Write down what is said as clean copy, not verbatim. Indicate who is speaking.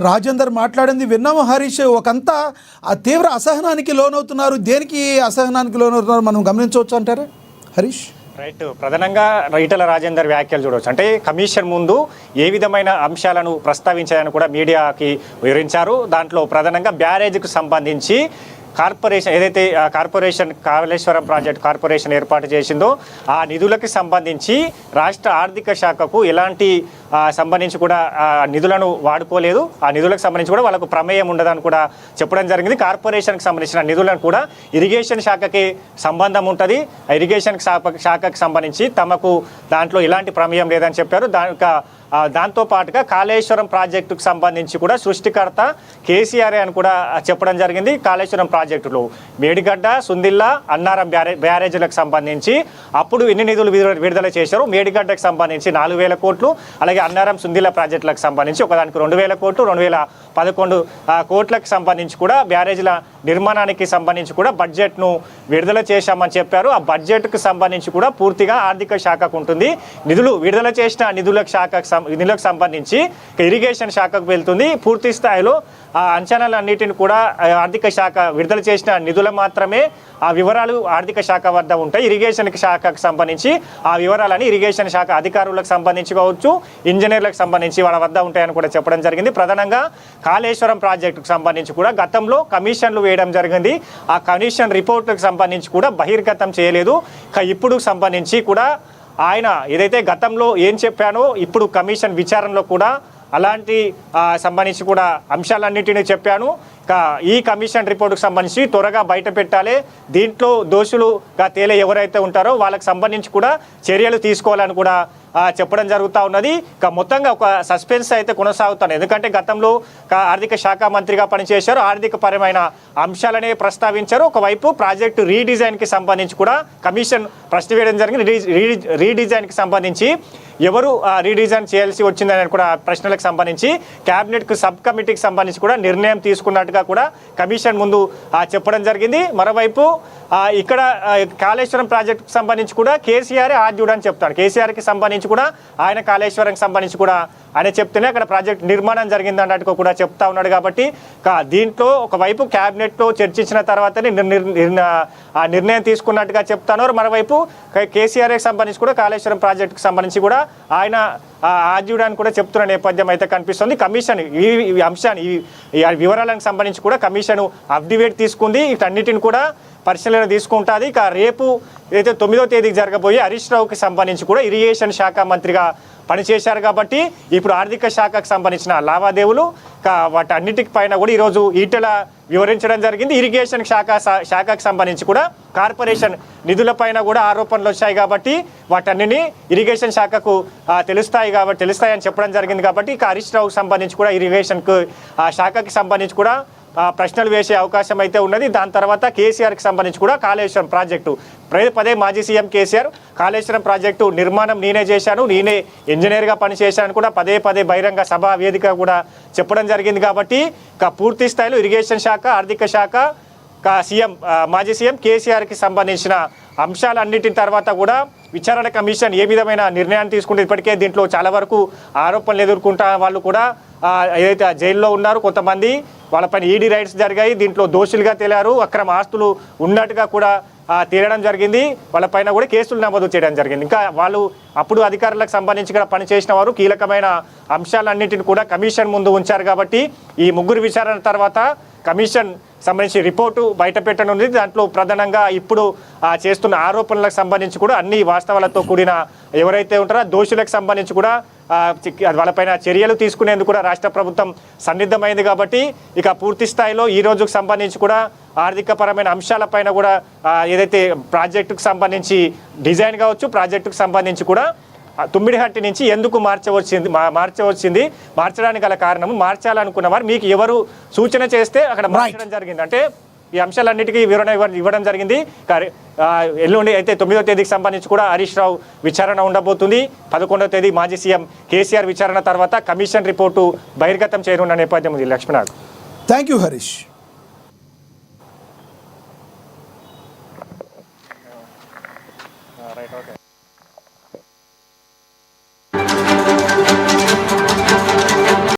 Speaker 1: రాజేందర్ మాట్లాడింది విన్నాము హరీష్. ఒకంతా ఆ తీవ్ర అసహనానికి లోనవుతున్నారు. దేనికి అసహనానికి లోనవుతున్నారు మనం గమనించవచ్చు అంటారా హరీష్?
Speaker 2: రైట్. ప్రధానంగా ఈటల రాజేందర్ వ్యాఖ్యలు చూడవచ్చు. అంటే కమిషన్ ముందు ఏ విధమైన అంశాలను ప్రస్తావించాలని కూడా మీడియాకి వివరించారు. దాంట్లో ప్రధానంగా బ్యారేజ్కు సంబంధించి కార్పొరేషన్ ఏదైతే కార్పొరేషన్ కాళేశ్వరం ప్రాజెక్ట్ కార్పొరేషన్ ఏర్పాటు చేసిందో ఆ నిధులకు సంబంధించి రాష్ట్ర ఆర్థిక శాఖకు ఎలాంటి సంబంధించి కూడా నిధులను వాడుకోలేదు. ఆ నిధులకు సంబంధించి కూడా వాళ్ళకు ప్రమేయం ఉండదని కూడా చెప్పడం జరిగింది. కార్పొరేషన్కి సంబంధించిన నిధులను కూడా ఇరిగేషన్ శాఖకి సంబంధం ఉంటుంది. ఇరిగేషన్ శాఖకు సంబంధించి తమకు దాంట్లో ఎలాంటి ప్రమేయం లేదని చెప్పారు. దాంతోపాటుగా కాళేశ్వరం ప్రాజెక్టుకు సంబంధించి కూడా సృష్టికర్త కేసీఆర్ అని కూడా చెప్పడం జరిగింది. కాళేశ్వరం ప్రాజెక్టులో మేడిగడ్డ, సుందిల్లా, అన్నారం బ్యారేజీలకు సంబంధించి అప్పుడు ఎన్ని నిధులు విడుదల చేశారు? మేడిగడ్డకు సంబంధించి 4,000 కోట్లు, అలాగే అన్నారం సుందిల్లా ప్రాజెక్టులకు సంబంధించి ఒకదానికి 2,000 కోట్లు, 2011 కోట్లకు సంబంధించి కూడా బ్యారేజీల నిర్మాణానికి సంబంధించి కూడా బడ్జెట్ను విడుదల చేశామని చెప్పారు. ఆ బడ్జెట్కు సంబంధించి కూడా పూర్తిగా ఆర్థిక శాఖకు ఉంటుంది. నిధులు విడుదల చేసిన నిధులకు సంబంధించి ఇరిగేషన్ శాఖకు వెళ్తుంది. పూర్తి స్థాయిలో ఆ అంచనాలన్నిటిని కూడా ఆర్థిక శాఖ విడుదల చేసిన నిధులు మాత్రమే ఆ వివరాలు ఆర్థిక శాఖ వద్ద ఉంటాయి. ఇరిగేషన్ శాఖకు సంబంధించి ఆ వివరాలని ఇరిగేషన్ శాఖ అధికారులకు సంబంధించి కావచ్చు, ఇంజనీర్లకు సంబంధించి వాళ్ళ వద్ద ఉంటాయని కూడా చెప్పడం జరిగింది. ప్రధానంగా కాళేశ్వరం ప్రాజెక్టుకు సంబంధించి కూడా గతంలో కమిషన్లు వేయడం జరిగింది. ఆ కమిషన్ రిపోర్టుకు సంబంధించి కూడా బహిర్గతం చేయలేదు. ఇప్పుడు సంబంధించి కూడా ఆయన ఏదైతే గతంలో ఏం చెప్పానో ఇప్పుడు కమిషన్ విచారణలో కూడా అలాంటి సంబంధించి కూడా అంశాలన్నింటినీ చెప్పాను. ఈ కమిషన్ రిపోర్టుకు సంబంధించి త్వరగా బయట పెట్టాలి. దీంట్లో దోషులుగా తేలే ఎవరైతే ఉంటారో వాళ్ళకి సంబంధించి కూడా చర్యలు తీసుకోవాలని కూడా చెప్పడం జరుగుతూ ఉన్నది. మొత్తంగా ఒక సస్పెన్స్ అయితే కొనసాగుతాను. ఎందుకంటే గతంలో ఆర్థిక శాఖ మంత్రిగా పనిచేశారు. ఆర్థిక పరమైన అంశాలనే ప్రస్తావించారు. ఒకవైపు ప్రాజెక్టు రీడిజైన్కి సంబంధించి కూడా కమిషన్ ప్రశ్న వేయడం జరిగింది. రీడిజైన్కి సంబంధించి ఎవరు రీడిజైన్ చేయాల్సి వచ్చిందని కూడా ప్రశ్నలకు సంబంధించి క్యాబినెట్కు సబ్ కమిటీకి సంబంధించి కూడా నిర్ణయం తీసుకున్నట్టుగా కూడా కమిషన్ ముందు చెప్పడం జరిగింది. మరోవైపు ఇక్కడ కాళేశ్వరం ప్రాజెక్టుకు సంబంధించి కూడా కేసీఆర్ ఆద్యుడు అని చెప్తాడు. కేసీఆర్కి సంబంధించి కూడా ఆయన కాళేశ్వరంకి సంబంధించి కూడా ఆయన చెప్తేనే అక్కడ ప్రాజెక్ట్ నిర్మాణం జరిగింది అన్నట్టుగా కూడా చెప్తా ఉన్నాడు. కాబట్టి దీంట్లో ఒకవైపు క్యాబినెట్లో చర్చించిన తర్వాతనే నిర్ణయం తీసుకున్నట్టుగా చెప్తున్నారు. మరోవైపు కేసీఆర్కి సంబంధించి కూడా కాళేశ్వరం ప్రాజెక్టుకు సంబంధించి కూడా ఆయన ఆద్యుడాన్ని కూడా చెప్తున్న నేపథ్యం అయితే కనిపిస్తుంది. కమిషన్ ఈ అంశాన్ని ఈ వివరాలకు సంబంధించి కూడా కమిషన్ అప్డేట్ తీసుకుంది. వీటన్నిటిని కూడా పరిశీలన తీసుకుంటుంది. రేపు ఏదైతే 9వ తేదీకి జరగబోయే హరీష్ రావుకి సంబంధించి కూడా ఇరిగేషన్ శాఖ మంత్రిగా పనిచేశారు. కాబట్టి ఇప్పుడు ఆర్థిక శాఖకు సంబంధించిన లావాదేవీలు వాటన్నిటికి పైన కూడా ఈరోజు ఈటెల వివరించడం జరిగింది. ఇరిగేషన్ శాఖకు సంబంధించి కూడా కార్పొరేషన్ నిధులపైన కూడా ఆరోపణలు వచ్చాయి. కాబట్టి వాటన్నిటిని ఇరిగేషన్ శాఖకు తెలుస్తాయని చెప్పడం జరిగింది. కాబట్టి హరీష్ రావుకి సంబంధించి కూడా ఇరిగేషన్కు శాఖకి సంబంధించి కూడా ప్రశ్నలు వేసే అవకాశం అయితే ఉన్నది. దాని తర్వాత కేసీఆర్కి సంబంధించి కూడా కాళేశ్వరం ప్రాజెక్టు పదే మాజీ సీఎం కేసీఆర్ కాళేశ్వరం ప్రాజెక్టు నిర్మాణం నేనే చేశాను, నేనే ఇంజనీర్గా పనిచేశాను కూడా పదే బహిరంగ సభా వేదిక కూడా చెప్పడం జరిగింది. కాబట్టి పూర్తి స్థాయిలో ఇరిగేషన్ శాఖ, ఆర్థిక శాఖ, మాజీ సీఎం కేసీఆర్కి సంబంధించిన అంశాలన్నిటి తర్వాత కూడా విచారణ కమిషన్ ఏ విధమైన నిర్ణయాన్ని తీసుకుంటే ఇప్పటికే దీంట్లో చాలా వరకు ఆరోపణలు ఎదుర్కొంటా వాళ్ళు కూడా ఏదైతే జైల్లో ఉన్నారు. కొంతమంది వాళ్ళపైన ఈడీ రైట్స్ జరిగాయి. దీంట్లో దోషులుగా తేలారు. అక్రమ ఆస్తులు ఉన్నట్టుగా కూడా తేలడం జరిగింది. వాళ్ళపైన కూడా కేసులు నమోదు చేయడం జరిగింది. ఇంకా వాళ్ళు అప్పుడు అధికారులకు సంబంధించి కూడా పనిచేసిన వారు కీలకమైన అంశాలన్నింటిని కూడా కమిషన్ ముందు ఉంచారు. కాబట్టి ఈ ముగ్గురు విచారణ తర్వాత కమిషన్ సంబంధించి రిపోర్టు బయట పెట్టనుంది. దాంట్లో ప్రధానంగా ఇప్పుడు చేస్తున్న ఆరోపణలకు సంబంధించి కూడా అన్ని వాస్తవాలతో కూడిన ఎవరైతే ఉంటారో దోషులకు సంబంధించి కూడా వాళ్ళపైన చర్యలు తీసుకునేందుకు కూడా రాష్ట్ర ప్రభుత్వం సన్నిద్ధమైంది. కాబట్టి పూర్తి స్థాయిలో ఈ రోజుకు సంబంధించి కూడా ఆర్థిక పరమైన అంశాలపైన కూడా ఏదైతే ప్రాజెక్టుకు సంబంధించి డిజైన్ కావచ్చు, ప్రాజెక్టుకు సంబంధించి కూడా తుమ్మిడిహట్టి నుంచి ఎందుకు మార్చడానికి గల కారణము, మార్చాలనుకున్న వారు మీకు ఎవరు సూచన చేస్తే అక్కడ మార్చడం జరిగింది అంటే ఈ అంశాలన్నిటికీ వివరణ ఇవ్వడం జరిగింది. ఎల్లుండి అయితే 9వ తేదీకి సంబంధించి కూడా హరీష్ రావు విచారణ ఉండబోతుంది. 11వ తేదీ మాజీ సీఎం కేసీఆర్ విచారణ తర్వాత కమిషన్ రిపోర్టు బహిర్గతం చేయనున్న నేపథ్యం ఉంది. Laxman,
Speaker 1: thank you Harish.